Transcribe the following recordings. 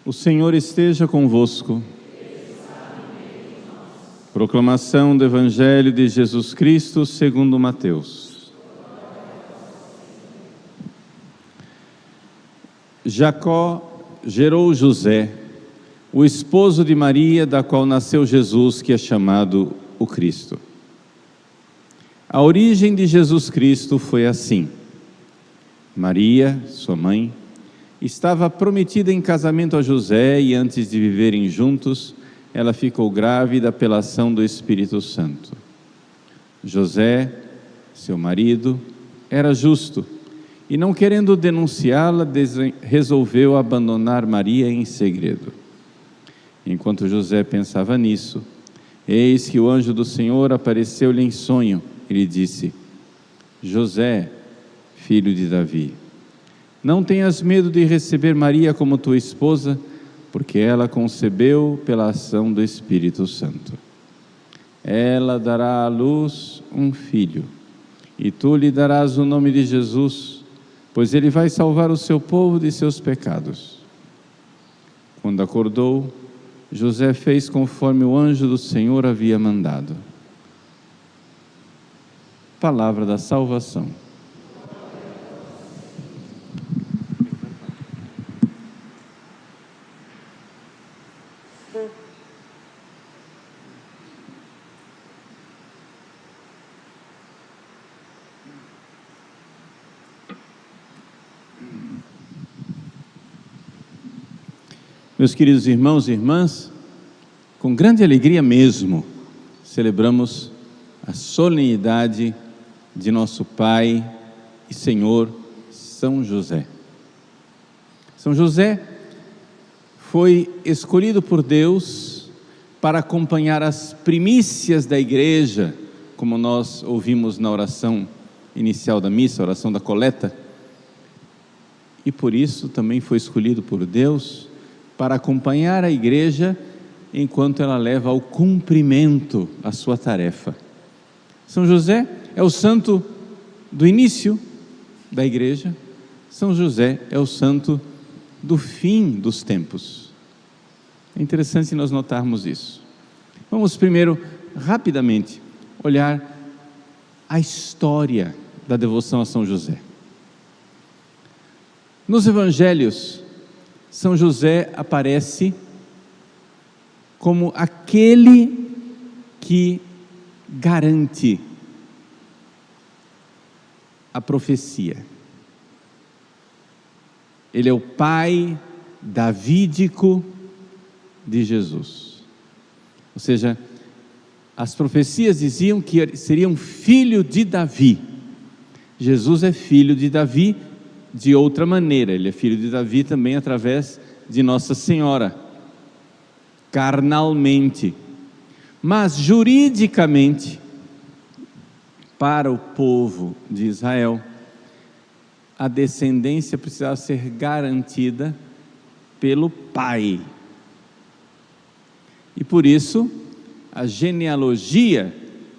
O Senhor esteja convosco. Proclamação do Evangelho de Jesus Cristo segundo Mateus. Jacó gerou José, o esposo de Maria, da qual nasceu Jesus, que é chamado o Cristo. A origem de Jesus Cristo foi assim. Maria, sua mãe, estava prometida em casamento a José e antes de viverem juntos, ela ficou grávida pela ação do Espírito Santo. José, seu marido, era justo e, não querendo denunciá-la, resolveu abandonar Maria em segredo. Enquanto José pensava nisso, eis que o anjo do Senhor apareceu-lhe em sonho e lhe disse: José, filho de Davi, não tenhas medo de receber Maria como tua esposa, porque ela concebeu pela ação do Espírito Santo. Ela dará à luz um filho, e tu lhe darás o nome de Jesus, pois ele vai salvar o seu povo de seus pecados. Quando acordou, José fez conforme o anjo do Senhor havia mandado. Palavra da salvação. Meus queridos irmãos e irmãs, com grande alegria mesmo, celebramos a solenidade de nosso Pai e Senhor São José. São José foi escolhido por Deus para acompanhar as primícias da igreja, como nós ouvimos na oração inicial da missa, a oração da coleta, e por isso também foi escolhido por Deus para acompanhar a igreja enquanto ela leva ao cumprimento a sua tarefa. São José é o santo do início da igreja, São José é o santo do fim dos tempos. É interessante nós notarmos isso. Vamos primeiro, rapidamente, olhar a história da devoção a São José. Nos evangelhos, São José aparece como aquele que garante a profecia. Ele é o pai davídico de Jesus. Ou seja, as profecias diziam que seria um filho de Davi. Jesus é filho de Davi de outra maneira, ele é filho de Davi também através de Nossa Senhora, carnalmente, mas juridicamente, para o povo de Israel, a descendência precisava ser garantida pelo pai. E por isso, a genealogia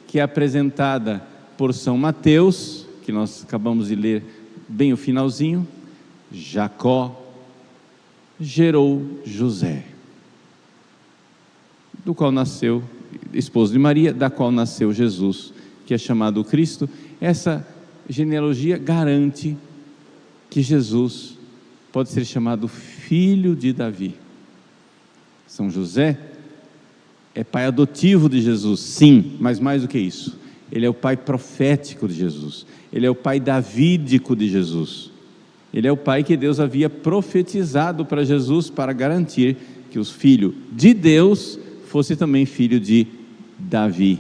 que é apresentada por São Mateus, que nós acabamos de ler bem o finalzinho, Jacó gerou José, do qual nasceu, esposo de Maria, da qual nasceu Jesus, que é chamado Cristo. Essa genealogia garante que Jesus pode ser chamado filho de Davi. São José é pai adotivo de Jesus, sim, mas mais do que isso, ele é o pai profético de Jesus, ele é o pai davídico de Jesus, ele é o pai que Deus havia profetizado para Jesus para garantir que o filho de Deus fosse também filho de Davi.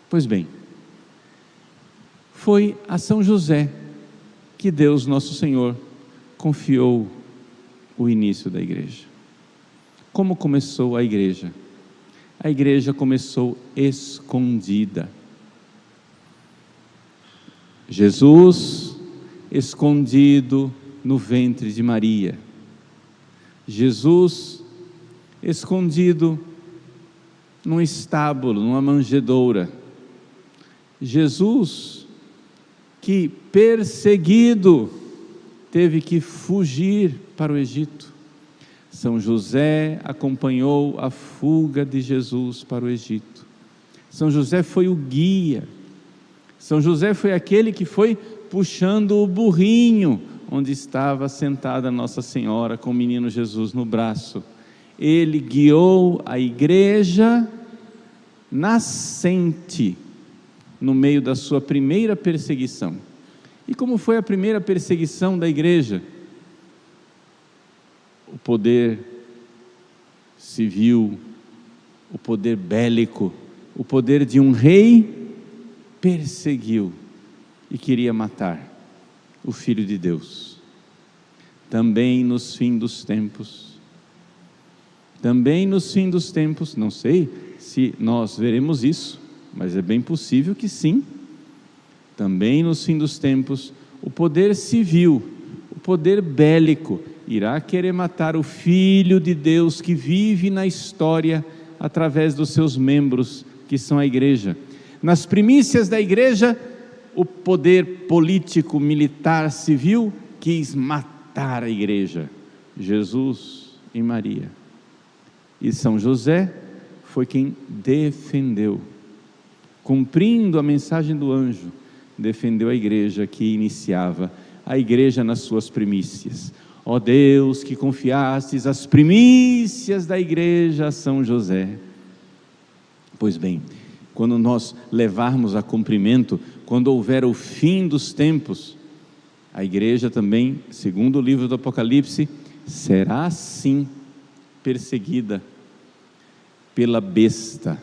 Pois bem, foi a São José que Deus Nosso Senhor confiou o início da igreja. Como começou a igreja? A igreja começou escondida. Jesus escondido no ventre de Maria. Jesus escondido num estábulo, numa manjedoura. Jesus que perseguido teve que fugir para o Egito. São José acompanhou a fuga de Jesus para o Egito. São José foi o guia. São José foi aquele que foi puxando o burrinho onde estava sentada Nossa Senhora com o menino Jesus no braço. Ele guiou a igreja nascente no meio da sua primeira perseguição. E como foi a primeira perseguição da igreja? O poder civil, o poder bélico, o poder de um rei perseguiu e queria matar o Filho de Deus. Também nos fins dos tempos, não sei se nós veremos isso, mas é bem possível que sim, também nos fins dos tempos, o poder civil, o poder bélico, irá querer matar o Filho de Deus que vive na história através dos seus membros, que são a igreja. Nas primícias da igreja, o poder político, militar, civil, quis matar a igreja, Jesus e Maria. E São José foi quem defendeu, cumprindo a mensagem do anjo, defendeu a igreja que iniciava, a igreja nas suas primícias. Ó Deus, que confiastes as primícias da igreja a São José. Pois bem, quando nós levarmos a cumprimento, quando houver o fim dos tempos, a igreja também, segundo o livro do Apocalipse, será sim perseguida pela besta.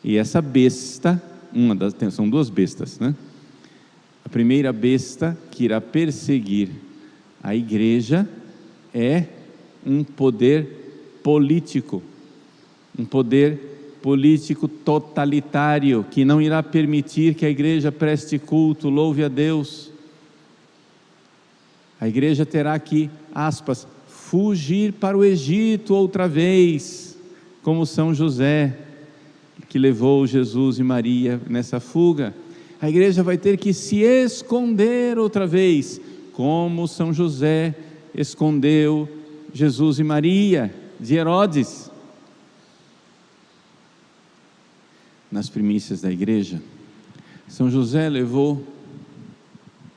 E essa besta, são duas bestas, né? A primeira besta que irá perseguir a igreja é um poder político totalitário, que não irá permitir que a igreja preste culto, louve a Deus. A igreja terá que, aspas, fugir para o Egito outra vez, como São José, que levou Jesus e Maria nessa fuga. A igreja vai ter que se esconder outra vez, como São José escondeu Jesus e Maria de Herodes. Nas primícias da igreja, São José levou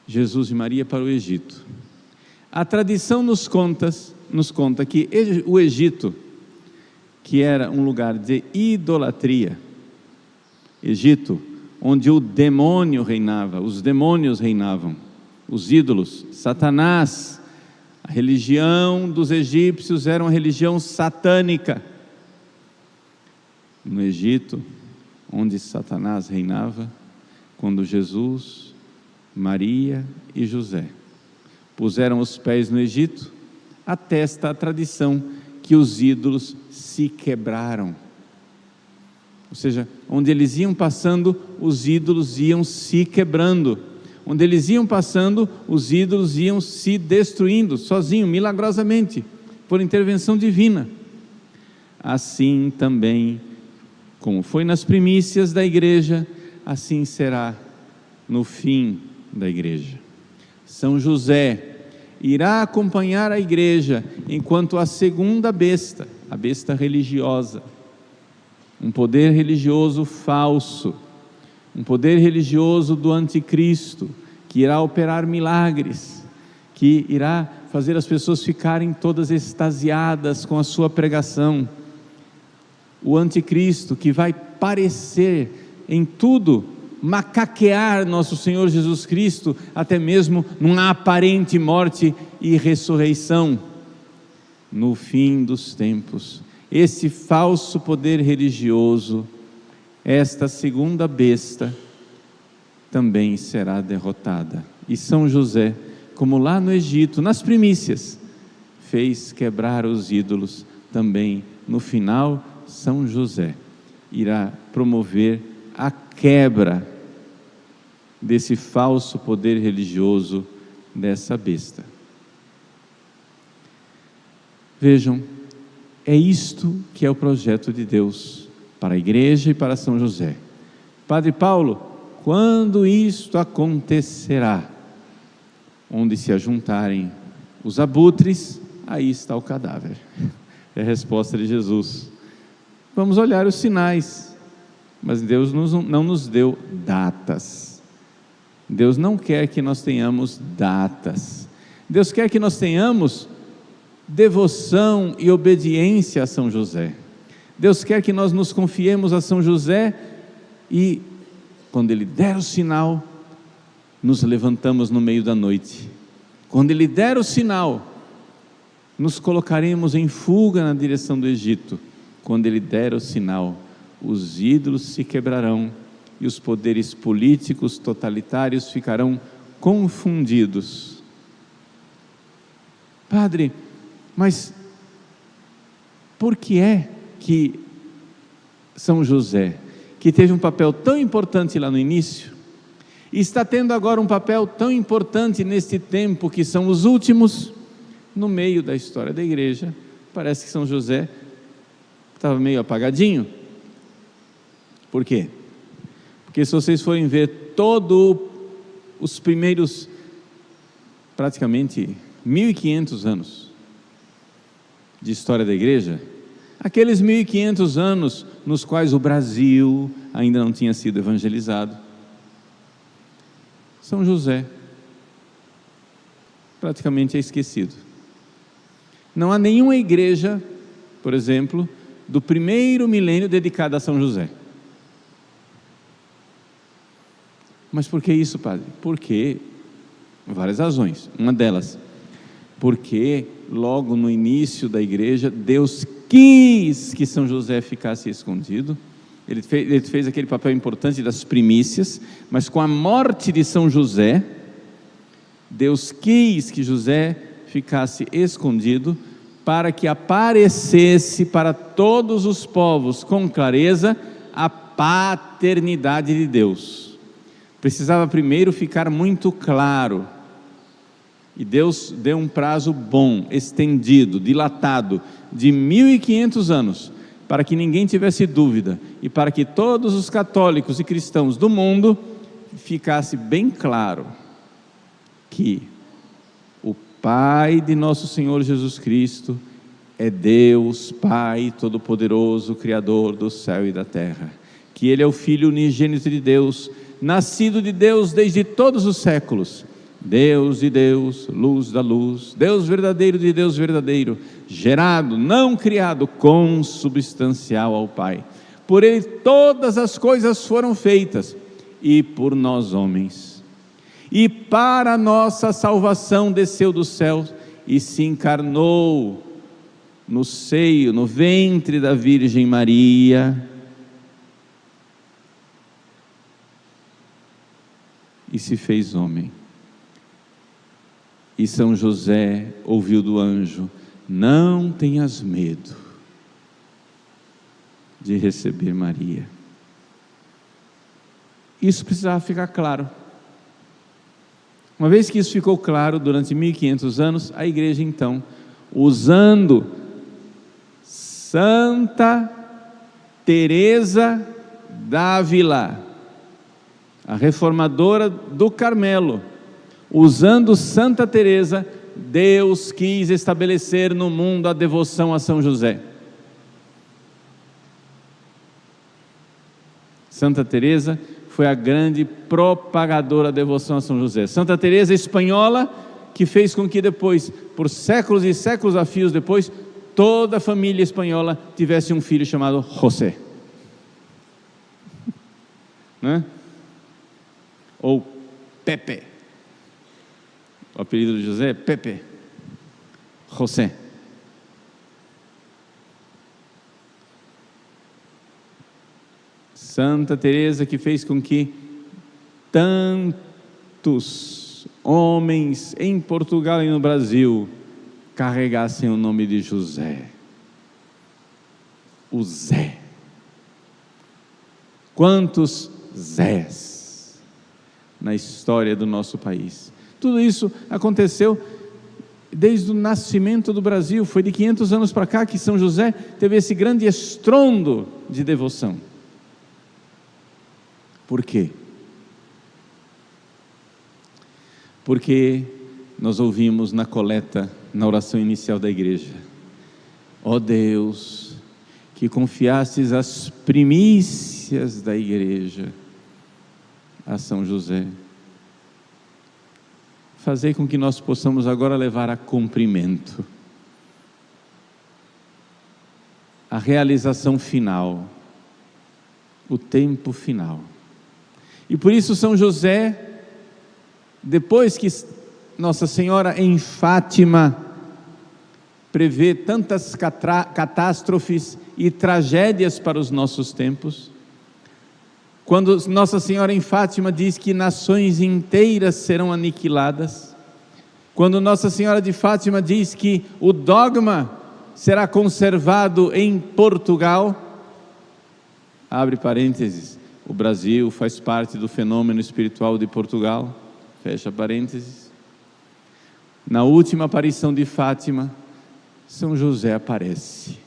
Jesus e Maria para o Egito. A tradição nos conta que o Egito, que era um lugar de idolatria, Egito, onde o demônio reinava, os demônios reinavam, os ídolos, Satanás, a religião dos egípcios era uma religião satânica. No Egito, onde Satanás reinava, quando Jesus, Maria e José puseram os pés no Egito, atesta a tradição que os ídolos se quebraram. Ou seja, onde eles iam passando, os ídolos iam se quebrando. Onde eles iam passando, os ídolos iam se destruindo, sozinho, milagrosamente, por intervenção divina. Assim também, como foi nas primícias da igreja, assim será no fim da igreja. São José irá acompanhar a igreja enquanto a segunda besta, a besta religiosa, um poder religioso falso, um poder religioso do anticristo, que irá operar milagres, que irá fazer as pessoas ficarem todas extasiadas com a sua pregação. O anticristo que vai parecer em tudo, macaquear nosso Senhor Jesus Cristo, até mesmo numa aparente morte e ressurreição. No fim dos tempos, esse falso poder religioso, esta segunda besta, também será derrotada. E São José, como lá no Egito, nas primícias, fez quebrar os ídolos, também no final, São José irá promover a quebra desse falso poder religioso, dessa besta. Vejam, é isto que é o projeto de Deus para a igreja e para São José. Padre Paulo, quando isto acontecerá? Onde se ajuntarem os abutres aí está o cadáver. É a resposta de Jesus. Vamos olhar os sinais, mas Deus não nos deu datas. Deus não quer que nós tenhamos datas. Deus quer que nós tenhamos devoção e obediência a São José. Deus quer que nós nos confiemos a São José e, quando Ele der o sinal, nos levantamos no meio da noite. Quando Ele der o sinal, nos colocaremos em fuga na direção do Egito. Quando Ele der o sinal, os ídolos se quebrarão e os poderes políticos totalitários ficarão confundidos. Padre, mas por que é que São José, que teve um papel tão importante lá no início, e está tendo agora um papel tão importante neste tempo que são os últimos, no meio da história da igreja, parece que São José estava meio apagadinho? Por quê? Porque se vocês forem ver todos os primeiros, praticamente 1500 anos de história da igreja, aqueles 1500 anos nos quais o Brasil ainda não tinha sido evangelizado, São José praticamente é esquecido. Não há nenhuma igreja, por exemplo, do primeiro milênio dedicada a São José. Mas por que isso, padre? Porque várias razões. Uma delas, porque logo no início da igreja, Deus quis que São José ficasse escondido. Ele fez aquele papel importante das primícias, mas com a morte de São José, Deus quis que José ficasse escondido, para que aparecesse para todos os povos com clareza a paternidade de Deus. Precisava primeiro ficar muito claro, e Deus deu um prazo bom, estendido, dilatado, de 1500 anos, para que ninguém tivesse dúvida, e para que todos os católicos e cristãos do mundo ficasse bem claro que o Pai de nosso Senhor Jesus Cristo é Deus, Pai Todo-Poderoso, Criador do céu e da terra, que Ele é o Filho unigênito de Deus, nascido de Deus desde todos os séculos, Deus de Deus, luz da luz, Deus verdadeiro de Deus verdadeiro, gerado, não criado, consubstancial ao Pai. Por Ele todas as coisas foram feitas, e por nós homens, e para a nossa salvação desceu do céu e se encarnou no seio, no ventre da Virgem Maria, e se fez homem. E São José ouviu do anjo: não tenhas medo de receber Maria. Isso precisava ficar claro. Uma vez que isso ficou claro durante 1500 anos, a igreja então, usando Santa Teresa d'Ávila, a reformadora do Carmelo, usando Santa Teresa, Deus quis estabelecer no mundo a devoção a São José. Santa Teresa foi a grande propagadora da devoção a São José. Santa Teresa espanhola, que fez com que depois, por séculos e séculos a fios depois, toda a família espanhola tivesse um filho chamado José, né? Ou Pepe. O apelido de José é Pepe, José. Santa Teresa, que fez com que tantos homens em Portugal e no Brasil carregassem o nome de José. O Zé. Quantos Zés na história do nosso país. Tudo isso aconteceu desde o nascimento do Brasil. Foi de 500 anos para cá que São José teve esse grande estrondo de devoção. Por quê? Porque nós ouvimos na coleta na oração inicial da igreja: ó Deus, que confiastes as primícias da igreja a São José, fazei com que nós possamos agora levar a cumprimento a realização final, o tempo final. E por isso São José, depois que Nossa Senhora em Fátima prevê tantas catástrofes e tragédias para os nossos tempos, quando Nossa Senhora em Fátima diz que nações inteiras serão aniquiladas, quando Nossa Senhora de Fátima diz que o dogma será conservado em Portugal, abre parênteses, o Brasil faz parte do fenômeno espiritual de Portugal, fecha parênteses. Na última aparição de Fátima, São José aparece.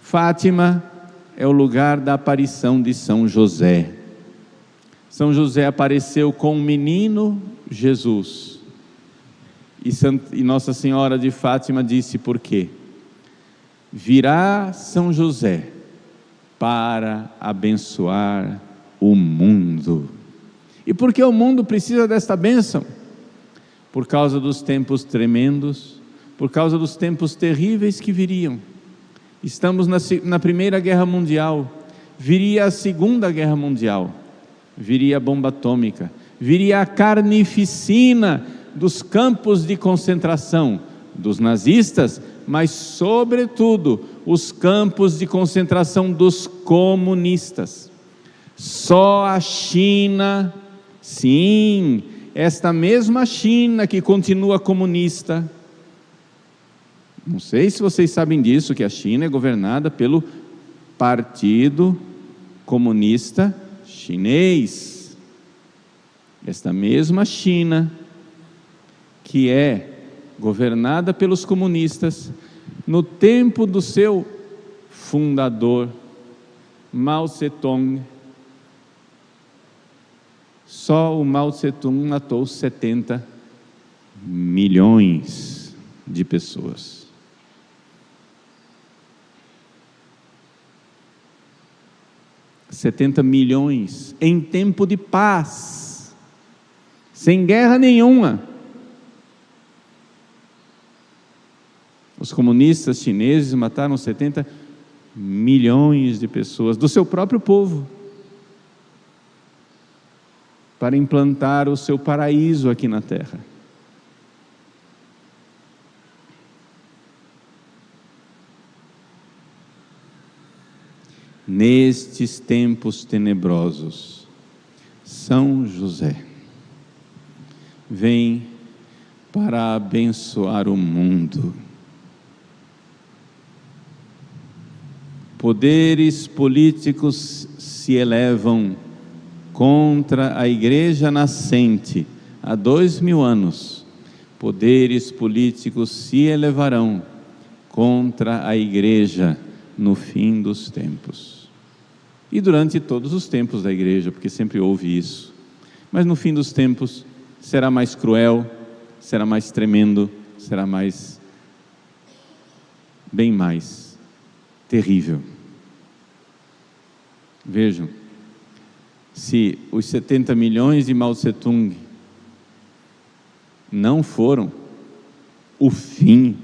Fátima é o lugar da aparição de São José. São José apareceu com o menino Jesus. E Nossa Senhora de Fátima disse por quê? Virá São José para abençoar o mundo. E por que o mundo precisa desta bênção? Por causa dos tempos tremendos, por causa dos tempos terríveis que viriam. Estamos na Primeira Guerra Mundial, viria a Segunda Guerra Mundial, viria a bomba atômica, viria a carnificina dos campos de concentração dos nazistas, mas sobretudo os campos de concentração dos comunistas. Só a China, sim, esta mesma China que continua comunista, não sei se vocês sabem disso, que a China é governada pelo Partido Comunista Chinês. Esta mesma China, que é governada pelos comunistas, no tempo do seu fundador, Mao Tse-tung, só o Mao Tse-tung matou 70 milhões de pessoas. $70 milhões em tempo de paz, sem guerra nenhuma. Os comunistas chineses mataram 70 milhões de pessoas do seu próprio povo, para implantar o seu paraíso aqui na terra. Nestes tempos tenebrosos, São José vem para abençoar o mundo. Poderes políticos se elevam contra a igreja nascente há 2000 anos. Poderes políticos se elevarão contra a igreja no fim dos tempos. E durante todos os tempos da igreja, porque sempre houve isso. Mas no fim dos tempos será mais cruel, será mais tremendo, será bem mais terrível. Vejam, se os 70 milhões de Mao Tse-tung não foram o fim,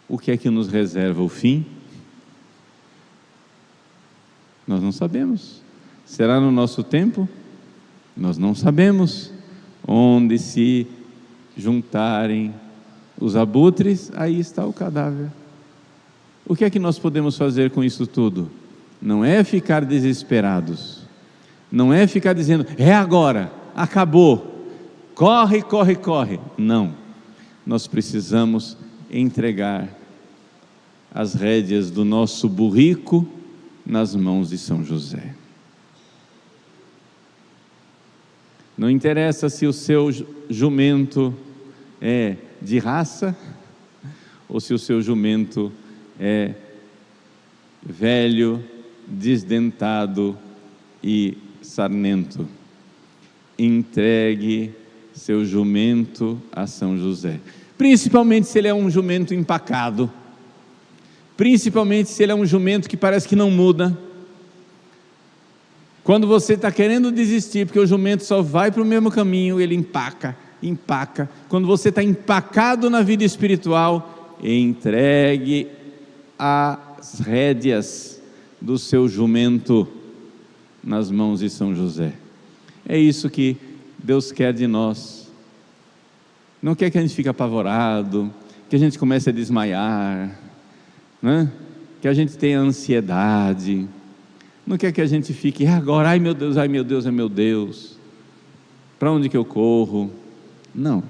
o que é que nos reserva o fim? Nós não sabemos. Será no nosso tempo? Nós não sabemos. Onde se juntarem os abutres, aí está o cadáver. O que é que nós podemos fazer com isso tudo? Não é ficar desesperados, não é ficar dizendo, é agora, acabou, corre, corre, corre. Não, nós precisamos entregar as rédeas do nosso burrico nas mãos de São José. Não interessa se o seu jumento é de raça, ou se o seu jumento é velho, desdentado e sarnento. Entregue seu jumento a São José. Principalmente se ele é um jumento empacado, principalmente se ele é um jumento que parece que não muda. Quando você está querendo desistir, porque o jumento só vai para o mesmo caminho, ele empaca. Quando você está empacado na vida espiritual, entregue as rédeas do seu jumento nas mãos de São José. É isso que Deus quer de nós. Não quer que a gente fique apavorado, que a gente comece a desmaiar, né? Que a gente tenha ansiedade. Não quer que a gente fique agora, ai meu Deus, ai meu Deus, para onde que eu corro? Não.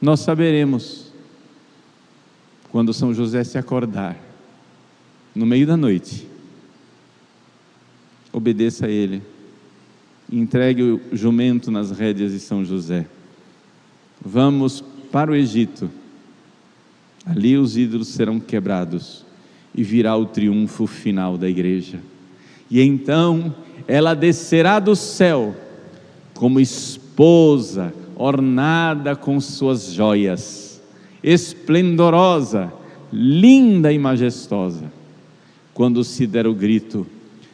Nós saberemos quando São José se acordar no meio da noite. Obedeça a ele, entregue o jumento nas rédeas de São José. Vamos para o Egito, ali os ídolos serão quebrados e virá o triunfo final da igreja. E então ela descerá do céu como esposa ornada com suas joias, esplendorosa, linda e majestosa. Quando se der o grito: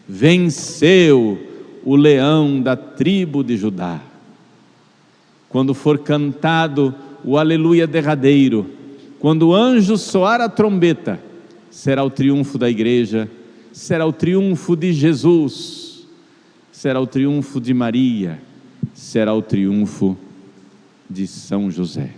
venceu o leão da tribo de Judá. Quando for cantado o aleluia derradeiro, quando o anjo soar a trombeta, será o triunfo da igreja, será o triunfo de Jesus, será o triunfo de Maria, será o triunfo de São José.